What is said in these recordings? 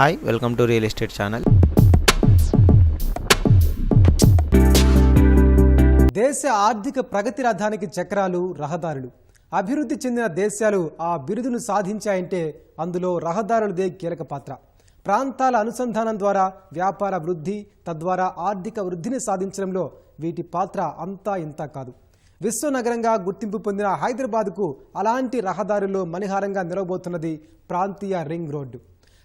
Hi welcome to real estate channel. దేశ ఆర్థిక ప్రగతి రథానికి చక్రాలు రహదారులు. అభివృద్ధి చెందిన దేశాలు ఆ బిరుదును సాధించాయంటే అందులో రహదారులదే కీలక పాత్ర. ప్రాంతాల అనుసంధానం ద్వారా వ్యాపార వృద్ధి, తద్వారా ఆర్థిక వృద్ధిని సాధించడంలో వీటి పాత్ర అంతా ఇంతా కాదు. విశ్వనగరంగా గుర్తింపు పొందిన హైదరాబాద్కు అలాంటి రహదారుల్లో మణిహారంగా నిలవబోతున్నది ప్రాంతీయ రింగ్ రోడ్డు.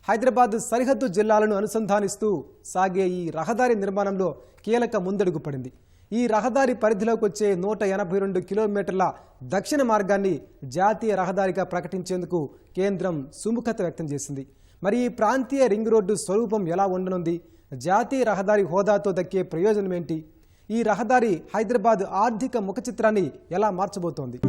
హైదరాబాద్ సరిహద్దు జిల్లాలను అనుసంధానిస్తూ సాగే ఈ రహదారి నిర్మాణంలో కీలక ముందడుగు పడింది. ఈ రహదారి పరిధిలోకి వచ్చే 182 కిలోమీటర్ల దక్షిణ మార్గాన్ని జాతీయ రహదారిగా ప్రకటించేందుకు కేంద్రం సుముఖత వ్యక్తం చేసింది. మరి ఈ ప్రాంతీయ రింగ్ రోడ్డు స్వరూపం ఎలా ఉండనుంది? జాతీయ రహదారి హోదాతో దక్కే ప్రయోజనం ఏంటి? ఈ రహదారి హైదరాబాద్ ఆర్థిక ముఖ చిత్రాన్ని ఎలా మార్చబోతోంది?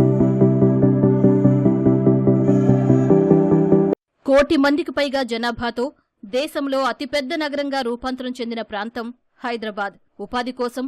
కోటి మందికి పైగా జనాభాతో దేశంలో అతిపెద్ద నగరంగా రూపాంతరం చెందిన ప్రాంతం హైదరాబాద్. ఉపాధి కోసం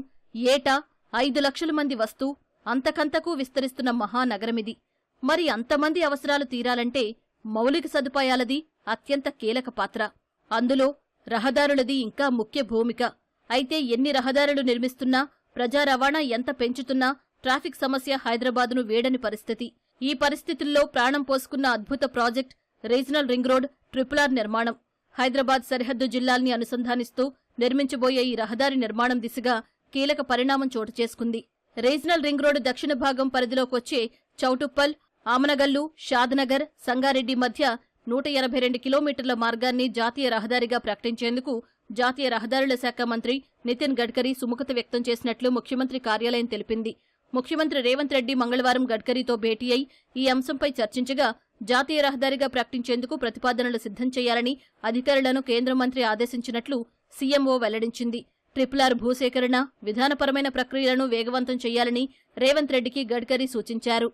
ఏటా 5 లక్షల మంది వస్తూ అంతకంతకూ విస్తరిస్తున్న మహానగరమిది. మరి అంతమంది అవసరాలు తీరాలంటే మౌలిక సదుపాయాలది అత్యంత కీలక పాత్ర. అందులో రహదారులది ఇంకా ముఖ్య భూమిక. అయితే ఎన్ని రహదారులు నిర్మిస్తున్నా, ప్రజా రవాణా ఎంత పెంచుతున్నా ట్రాఫిక్ సమస్య హైదరాబాద్ను వేడని పరిస్థితి. ఈ పరిస్థితుల్లో ప్రాణం పోసుకున్న అద్భుత project regional ring road RRR నిర్మాణం. హైదరాబాద్ సరిహద్దు జిల్లాల్ని అనుసంధానిస్తూ నిర్మించబోయే ఈ రహదారి నిర్మాణం దిశగా కీలక పరిణామం చోటు చేసుకుంది. రీజనల్ రింగ్ రోడ్డు దక్షిణ భాగం పరిధిలోకొచ్చే చౌటుప్పల్, ఆమనగల్లు, షాద్నగర్, సంగారెడ్డి మధ్య 182 కిలోమీటర్ల మార్గాన్ని జాతీయ రహదారిగా ప్రకటించేందుకు జాతీయ రహదారుల శాఖ మంత్రి నితిన్ గడ్కరీ సుముఖత వ్యక్తం చేసినట్లు ముఖ్యమంత్రి కార్యాలయం తెలిపింది. ముఖ్యమంత్రి రేవంత్ రెడ్డి మంగళవారం గడ్కరీతో భేటీ అయి ఈ అంశంపై చర్చించగా జాతీయ రహదారిగా ప్రకటించేందుకు ప్రతిపాదనలు సిద్ధం చేయాలని అధికారులను కేంద్ర మంత్రి ఆదేశించినట్లు సీఎంఓ వెల్లడించింది. RRR భూసేకరణ, విధానపరమైన ప్రక్రియలను వేగవంతం చేయాలని రేవంత్ రెడ్డికి గడ్కరీ సూచించారు.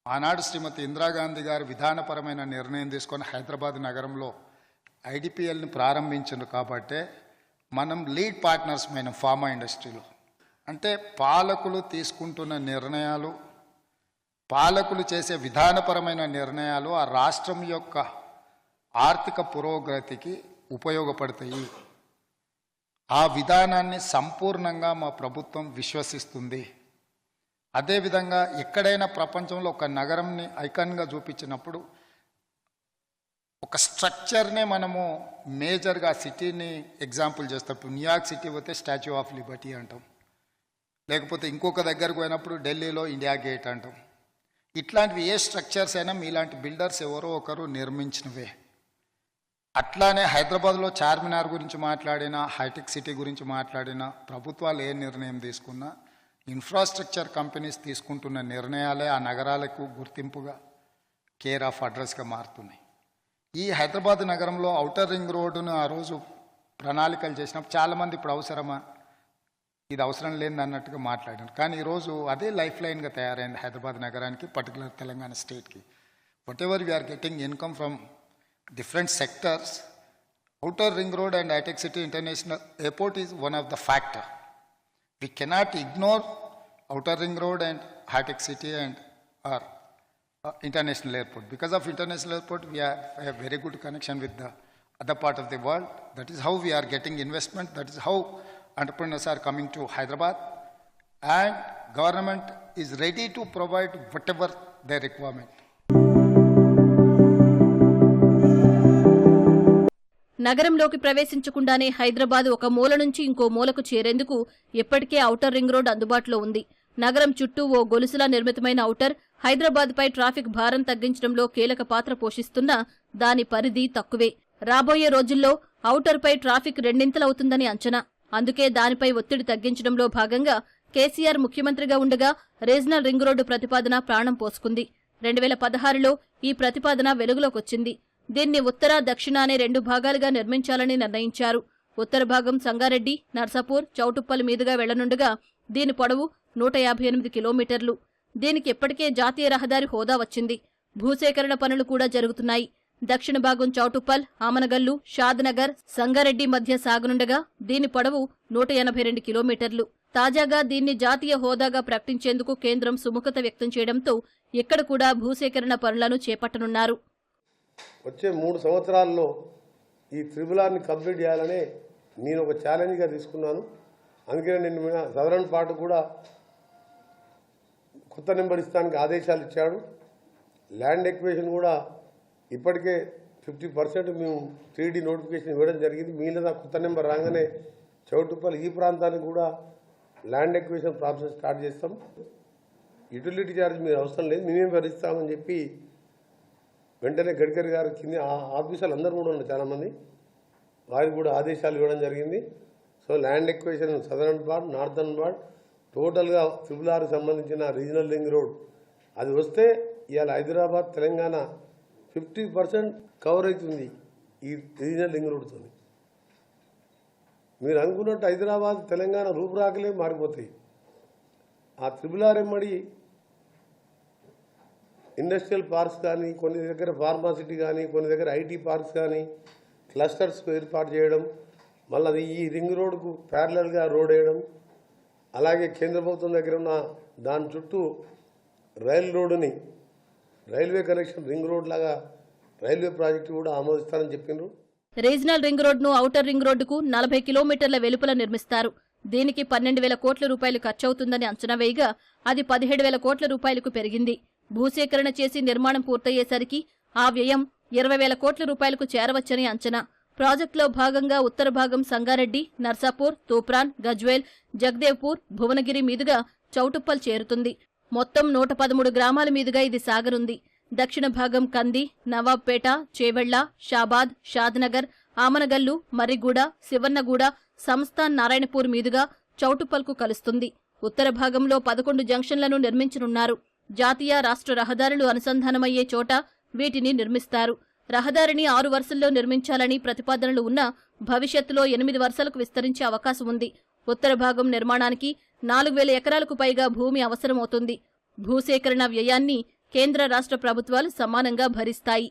ఆనాడు శ్రీమతి ఇందిరాగాంధీ గారు విధానపరమైన నిర్ణయం తీసుకొని హైదరాబాద్ నగరంలో ఐడిపిఎల్ని ప్రారంభించారు. కాబట్టే మనం లీడ్ పార్ట్నర్స్ అయిన ఫార్మా ఇండస్ట్రీలో, అంటే పాలకులు తీసుకుంటున్న నిర్ణయాలు, పాలకులు చేసే విధానపరమైన నిర్ణయాలు ఆ రాష్ట్రం యొక్క ఆర్థిక పురోగతికి ఉపయోగపడతాయి. ఆ విధానాన్ని సంపూర్ణంగా మా ప్రభుత్వం విశ్వసిస్తుంది. అదేవిధంగా ఎక్కడైనా ప్రపంచంలో ఒక నగరంని ఐకాన్గా చూపించినప్పుడు ఒక స్ట్రక్చర్నే మనము మేజర్గా సిటీని ఎగ్జాంపుల్ చేస్తాం. ఇప్పుడు న్యూయార్క్ సిటీ పోతే స్టాచ్యూ ఆఫ్ లిబర్టీ అంటాం, లేకపోతే ఇంకొక దగ్గరకు పోయినప్పుడు ఢిల్లీలో ఇండియా గేట్ అంటాం. ఇట్లాంటివి ఏ స్ట్రక్చర్స్ అయినా మీలాంటి బిల్డర్స్ ఎవరో ఒకరు నిర్మించినవే. అట్లానే హైదరాబాద్లో చార్మినార్ గురించి మాట్లాడినా, హైటెక్ సిటీ గురించి మాట్లాడినా, ప్రభుత్వాలు ఏ నిర్ణయం తీసుకున్నా ఇన్ఫ్రాస్ట్రక్చర్ కంపెనీస్ తీసుకుంటున్న నిర్ణయాలే ఆ నగరాలకు గుర్తింపుగా, కేర్ ఆఫ్ అడ్రస్గా మారుతున్నాయి. ఈ హైదరాబాద్ నగరంలో ఔటర్ రింగ్ రోడ్డును ఆ రోజు ప్రణాళికలు చేసినప్పుడు చాలామంది ఇప్పుడు అవసరమా, ఇది అవసరం లేని అన్నట్టుగా మాట్లాడారు. కానీ ఈరోజు అదే లైఫ్ లైన్గా తయారైంది హైదరాబాద్ నగరానికి, పర్టికులర్ తెలంగాణ స్టేట్కి. Whatever we are getting income from different sectors, outer ring road and high-tech city international airport is one of the factor. We cannot ignore outer ring road and high-tech city and our international airport. Because of international airport, we have a very good connection with the other part of the world. That is how we are getting investment. That is how entrepreneurs are coming to Hyderabad, and government is ready to provide whatever their requirement. నగరంలోకి ప్రవేశించకుండానే హైదరాబాద్ ఒక మూల నుంచి ఇంకో మూలకు చేరేందుకు ఇప్పటికే outer ring road అందుబాటులో ఉంది. నగరం చుట్టూ ఓ గొలుసులా నిర్మితమైన ఔటర్ హైదరాబాద్పై ట్రాఫిక్ భారం తగ్గించడంలో కీలక పాత్ర పోషిస్తున్నా దాని పరిధి తక్కువే. రాబోయే రోజుల్లో ఔటర్పై ట్రాఫిక్ రెండింతలవుతుందని అంచనా. అందుకే దానిపై ఒత్తిడి తగ్గించడంలో భాగంగా కేసీఆర్ ముఖ్యమంత్రిగా ఉండగా రీజనల్ రింగ్ రోడ్డు ప్రతిపాదన ప్రాణం పోసుకుంది. 2016లో ఈ ప్రతిపాదన వెలుగులోకొచ్చింది. దీన్ని ఉత్తర, దక్షిణ అనే 2 భాగాలుగా నిర్మించాలని నిర్ణయించారు. ఉత్తర భాగం సంగారెడ్డి, నర్సాపూర్, చౌటుప్పల్ మీదుగా వెళ్లనుండగా దీని పొడవు 158 కిలోమీటర్లు. దీనికి ఇప్పటికే జాతీయ రహదారి హోదా వచ్చింది. భూసేకరణ పనులు కూడా జరుగుతున్నాయి. దక్షిణ భాగం చౌటుప్పల్, ఆమనగల్లు, షాద్నగర్, సంగారెడ్డి మధ్య సాగనుండగా దీని పొడవు 182 కిలోమీటర్లు. తాజాగా దీన్ని జాతీయ హోదాగా ప్రకటించేందుకు కేంద్రం సుముఖత వ్యక్తం చేయడంతో ఇక్కడ కూడా భూసేకరణ పనులను చేపట్టనున్నారు. వచ్చే 3 సంవత్సరాల్లో ఈ త్రిబుల్ ఆర్ని కంప్లీట్ చేయాలని నేను ఒక ఛాలెంజ్గా తీసుకున్నాను. అందుకనే నేను సదరన్ పార్ట్ కూడా కొత్త నెంబర్ ఇస్తానికి ఆదేశాలు ఇచ్చాడు. ల్యాండ్ ఎక్వేషన్ కూడా ఇప్పటికే 50% మేము 3D నోటిఫికేషన్ ఇవ్వడం జరిగింది. మిగిలిన కొత్త నెంబర్ రాగానే చౌటుప్పల్ ఈ ప్రాంతానికి కూడా ల్యాండ్ ఎక్వేషన్ ప్రాసెస్ స్టార్ట్ చేస్తాం. యూటిలిటీ ఛార్జ్ మీరు అవసరం లేదు, మేమే భరిస్తామని చెప్పి వెంటనే గడ్కరీ గారు కింద ఆఫీసర్లు అందరూ కూడా ఉన్నారు చాలామంది, వారికి కూడా ఆదేశాలు ఇవ్వడం జరిగింది. So land equation southern part, northern part టోటల్గా త్రిబుల్ ఆర్కి సంబంధించిన రీజనల్ లింక్ రోడ్ అది వస్తే ఇవాళ హైదరాబాద్ తెలంగాణ 50% కవర్ అవుతుంది ఈ రీజనల్ లింక్ రోడ్తో. మీరు అనుకున్నట్టు హైదరాబాద్ తెలంగాణ రూపురాకలే మారిపోతాయి. ఆ త్రిబుల్ ఆర్ ఎమ్మడి ఇండస్ట్రియల్ పార్క్స్ కానీ, కొన్ని దగ్గర ఫార్మాసిటీ కానీ, కొన్ని దగ్గర ఐటీ పార్క్స్ కానీ క్లస్టర్స్ ఏర్పాటు చేయడం, మళ్ళీ ఈ రింగ్ రోడ్కు ప్యారలల్గా రోడ్ వేయడం, అలాగే కేంద్ర ప్రభుత్వం దగ్గర ఉన్న దాని చుట్టూ రోడ్డుని రైల్వే కనెక్షన్ రింగ్ రోడ్ లాగా రైల్వే ప్రాజెక్టు కూడా ఆమోదిస్తారని చెప్పిండ్రు. రీజనల్ రింగ్ రోడ్ను ఔటర్ రింగ్ రోడ్డుకు 40 కిలోమీటర్ల వెలుపల నిర్మిస్తారు. దీనికి 12,000 కోట్ల రూపాయలు ఖర్చవుతుందని అంచనా వేయగా అది 17,000 కోట్ల రూపాయలకు పెరిగింది. భూసేకరణ చేసి నిర్మాణం పూర్తయ్యేసరికి ఆ వ్యయం 20,000 కోట్ల రూపాయలకు చేరవచ్చని అంచనా. ప్రాజెక్టులో భాగంగా ఉత్తర భాగం సంగారెడ్డి, నర్సాపూర్, తూప్రాన్, గజ్వేల్, జగదేవ్పూర్, భువనగిరి మీదుగా చౌటుప్పల్ చేరుతుంది. మొత్తం 113 గ్రామాల మీదుగా ఇది సాగనుంది. దక్షిణ భాగం కంది, నవాబ్పేట, చేవెళ్ల, షాబాద్, షాద్నగర్, ఆమనగల్లు, మర్రిగూడ, శివన్నగూడ, సంస్థాన్ నారాయణపూర్ మీదుగా చౌటుప్పల్కు కలుస్తుంది. ఉత్తర భాగంలో 11 జంక్షన్లను నిర్మించనున్నారు. జాతీయ, రాష్ట్ర రహదారులు అనుసంధానమయ్యే చోట వీటిని నిర్మిస్తారు. రహదారిని 6 వరుసల్లో నిర్మించాలని ప్రతిపాదనలు ఉన్నా భవిష్యత్తులో 8 వరుసలకు విస్తరించే అవకాశం ఉంది. ఉత్తర భాగం నిర్మాణానికి 4,000 ఎకరాలకు పైగా భూమి అవసరమవుతుంది. భూసేకరణ వ్యయాన్ని కేంద్ర, రాష్ట్ర ప్రభుత్వాలు సమానంగా భరిస్తాయి.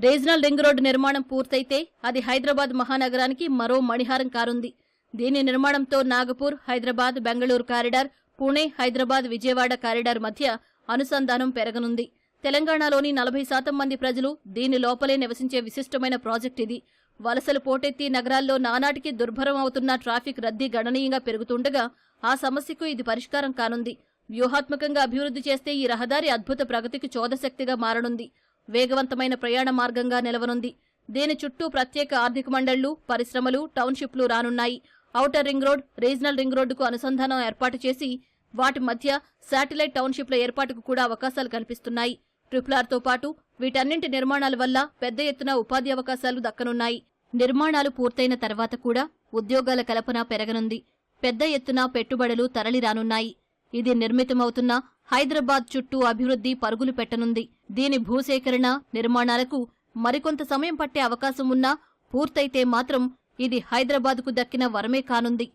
రీజనల్ రింగ్ రోడ్డు నిర్మాణం పూర్తయితే అది హైదరాబాద్ మహానగరానికి మరో మణిహారం కానుంది. దీని నిర్మాణంతో నాగపూర్, హైదరాబాద్, బెంగళూరు కారిడార్, పుణె, హైదరాబాద్, విజయవాడ కారిడార్ మధ్య అనుసంధానం పెరగనుంది. తెలంగాణలోని 40% మంది ప్రజలు దీని లోపలే నివసించే విశిష్టమైన ప్రాజెక్ట్ ఇది. వలసలు పోటెత్తి నగరాల్లో నానాటికి దుర్భరం అవుతున్న ట్రాఫిక్ రద్దీ గణనీయంగా పెరుగుతుండగా ఆ సమస్యకు ఇది పరిష్కారం కానుంది. వ్యూహాత్మకంగా అభివృద్ధి చేస్తే ఈ రహదారి అద్భుత ప్రగతికి చోదశక్తిగా మారనుంది. వేగవంతమైన ప్రయాణ మార్గంగా నిలవనుంది. దీని చుట్టూ ప్రత్యేక ఆర్థిక మండళ్లు, పరిశ్రమలు, టౌన్షిప్లు రానున్నాయి. Outer ring road, regional ring రోడ్డుకు అనుసంధానం ఏర్పాటు చేసి వాటి మధ్య శాటిలైట్ టౌన్షిప్ల ఏర్పాటుకు కూడా అవకాశాలు కల్పిస్తున్నాయి. ట్రిపుల్ పాటు వీటన్నింటి నిర్మాణాల వల్ల పెద్ద ఎత్తున ఉపాధి అవకాశాలు దక్కనున్నాయి. నిర్మాణాలు పూర్తయిన తర్వాత కూడా ఉద్యోగాల కల్పన పెరగనుంది. పెద్ద ఎత్తున పెట్టుబడులు తరలిరానున్నాయి. ఇది నిర్మితమవుతున్న హైదరాబాద్ చుట్టూ అభివృద్ధి పరుగులు పెట్టనుంది. దీని భూసేకరణ, నిర్మాణాలకు మరికొంత సమయం పట్టే అవకాశం ఉన్నా పూర్తయితే మాత్రం ఇది హైదరాబాద్కు దక్కిన వరమే కానుంది.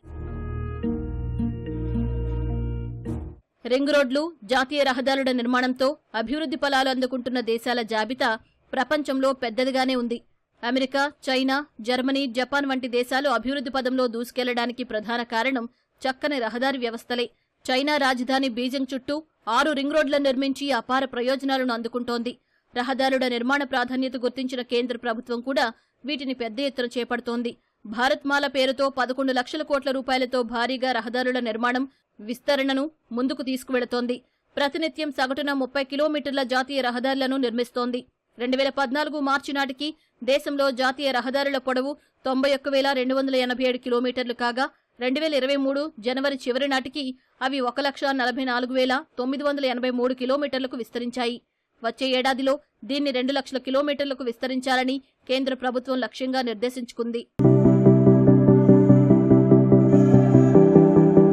రింగ్ రోడ్లు, జాతీయ రహదారుల నిర్మాణంతో అభివృద్ధి ఫలాలు అందుకుంటున్న దేశాల జాబితా ప్రపంచంలో పెద్దదిగానే ఉంది. అమెరికా, చైనా, జర్మనీ, జపాన్ వంటి దేశాలు అభివృద్ధి పదంలో దూసుకెళ్లడానికి ప్రధాన కారణం చక్కని రహదారి వ్యవస్థలే. చైనా రాజధాని బీజింగ్ చుట్టూ 6 రింగ్ రోడ్లను నిర్మించి అపార ప్రయోజనాలను అందుకుంటోంది. రహదారుల నిర్మాణ ప్రాధాన్యత గుర్తించిన కేంద్ర ప్రభుత్వం కూడా వీటిని పెద్ద ఎత్తున చేపడుతోంది. భారత్మాల పేరుతో 11 లక్షల కోట్ల రూపాయలతో భారీగా రహదారుల నిర్మాణం, విస్తరణను ముందుకు తీసుకువెళుతోంది. ప్రతినిత్యం సగటున 30 కిలోమీటర్ల జాతీయ రహదారులను నిర్మిస్తోంది. 2014 మార్చి నాటికి దేశంలో జాతీయ రహదారుల పొడవు 91,287 కిలోమీటర్లు కాగా 2023 జనవరి చివరి నాటికి అవి 1,44,983 కిలోమీటర్లకు విస్తరించాయి. వచ్చే ఏడాదిలో దీన్ని 2 లక్షల కిలోమీటర్లకు విస్తరించాలని కేంద్ర ప్రభుత్వం లక్ష్యంగా నిర్దేశించుకుంది.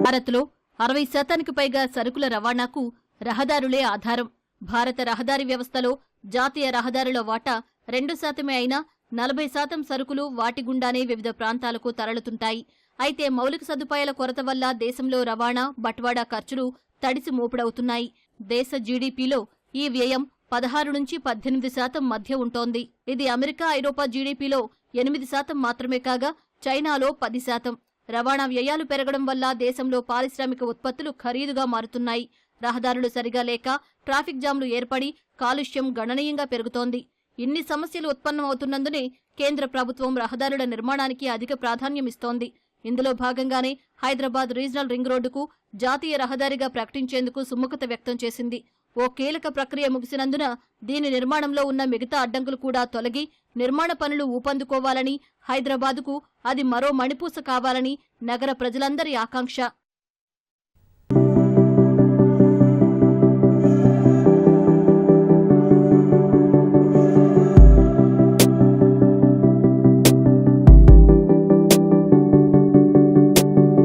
భారత్లో 60% పైగా సరుకుల రవాణాకు రహదారులే ఆధారం. భారత రహదారి వ్యవస్థలో జాతీయ రహదారుల వాటా 2% అయినా 40% సరుకులు వాటి గుండానే వివిధ ప్రాంతాలకు తరలుతుంటాయి. అయితే మౌలిక సదుపాయాల కొరత వల్ల దేశంలో రవాణా, బట్వాడా ఖర్చులు తడిసి మోపుడవుతున్నాయి. దేశ జీడీపీలో ఈ వ్యయం 16 నుంచి 18% మధ్య ఉంటోంది. ఇది అమెరికా, ఐరోపా జీడీపీలో 8% మాత్రమే కాగా చైనాలో 10%. రవాణా వ్యయాలు పెరగడం వల్ల దేశంలో పారిశ్రామిక ఉత్పత్తులు ఖరీదుగా మారుతున్నాయి. రహదారులు సరిగా లేక ట్రాఫిక్ జామ్లు ఏర్పడి కాలుష్యం గణనీయంగా పెరుగుతోంది. ఇన్ని సమస్యలు ఉత్పన్నమవుతున్నందునే కేంద్ర ప్రభుత్వం రహదారుల నిర్మాణానికి అధిక ప్రాధాన్యమిస్తోంది. ఇందులో భాగంగానే హైదరాబాద్ రీజనల్ రింగ్ రోడ్డుకు జాతీయ రహదారిగా ప్రకటించేందుకు సుముఖత వ్యక్తం చేసింది. ఓ కీలక ప్రక్రియ ముగిసినందున దీని నిర్మాణంలో ఉన్న మిగతా అడ్డంకులు కూడా తొలగి నిర్మాణ పనులు ఊపందుకోవాలని, హైదరాబాదుకు అది మరో మణిపూస కావాలని నగర ప్రజలందరి ఆకాంక్ష.